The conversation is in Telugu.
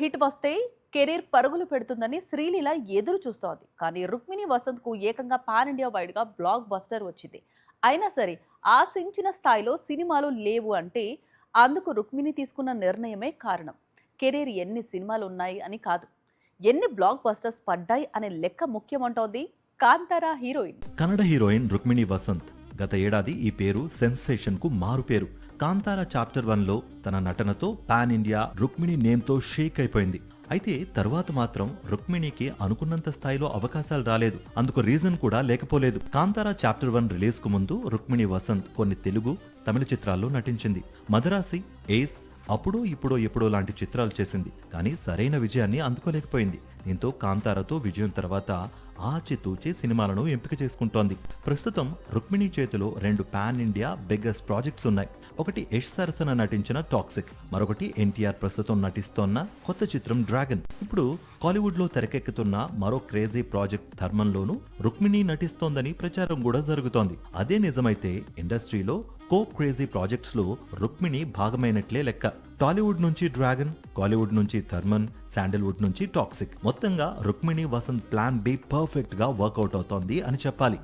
హిట్ వస్తే కెరీర్ పరుగులు పెడుతుందని శ్రీలీల ఎదురు చూస్తోంది. కానీ రుక్మిణి వసంత్ కు ఏకంగా పాన్ ఇండియా వైడ్ గా బ్లాక్ బస్టర్ వచ్చింది. అయినా సరే ఆశించిన స్థాయిలో సినిమాలు లేవు అంటే అందుకు రుక్మిణి తీసుకున్న నిర్ణయమే కారణం. కెరీర్ ఎన్ని సినిమాలు ఉన్నాయి అని కాదు, ఎన్ని బ్లాక్ బస్టర్స్ పడ్డాయి అనే లెక్క ముఖ్యమంటోంది కాంతారా హీరోయిన్. కన్నడ హీరోయిన్ రుక్మిణి వసంత్ గత ఏడాది ఈ పేరు సెన్సేషన్ కు మారు పేరు. కాంతారా చాప్టర్ 1 లో తన నటనతో పాన్ ఇండియా రుక్మిణి నేమ్ తో షేక్ అయిపోయింది. అయితే తరువాత మాత్రం రుక్మిణికి అనుకున్నంత స్థాయిలో అవకాశాలు రాలేదు. అందుకు రీజన్ కూడా లేకపోలేదు. కాంతారా చాప్టర్ 1 రిలీజ్ కు ముందు రుక్మిణి వసంత్ కొన్ని తెలుగు, తమిళ చిత్రాల్లో నటించింది. మదరాసి, ఏస్, అప్పుడో ఇప్పుడో ఎప్పుడో లాంటి చిత్రాలు చేసింది. కానీ సరైన విజయాన్ని అందుకోలేకపోయింది. దీంతో కాంతారాతో విజయం తర్వాత ఆచితూచి సినిమాలను ఎంపిక చేసుకుంటోంది. ప్రస్తుతం రుక్మిణి చేతిలో 2 పాన్ ఇండియా బిగ్గెస్ట్ ప్రాజెక్ట్స్ ఉన్నాయి. ఒకటి యష్ సరసన నటించిన టాక్సిక్, మరొకటి ఎన్టీఆర్ ప్రస్తుతం నటిస్తోన్న కొత్త చిత్రం డ్రాగన్. ఇప్పుడు కాలీవుడ్ లో తెరకెక్కుతున్న మరో క్రేజీ ప్రాజెక్ట్ ధర్మంలోనూ రుక్మిణి నటిస్తోందని ప్రచారం కూడా జరుగుతోంది. అదే నిజమైతే ఇండస్ట్రీలో కో క్రేజీ ప్రాజెక్ట్స్ లో రుక్మిణి భాగమైనట్లే లెక్క. టాలీవుడ్ నుంచి డ్రాగన్, కాలీవుడ్ నుంచి థర్మన్, శాండల్వుడ్ నుంచి టాక్సిక్. మొత్తంగా Rukmini Vasanth plan B perfect గా వర్కౌట్ అవుతోంది అని చెప్పాలి.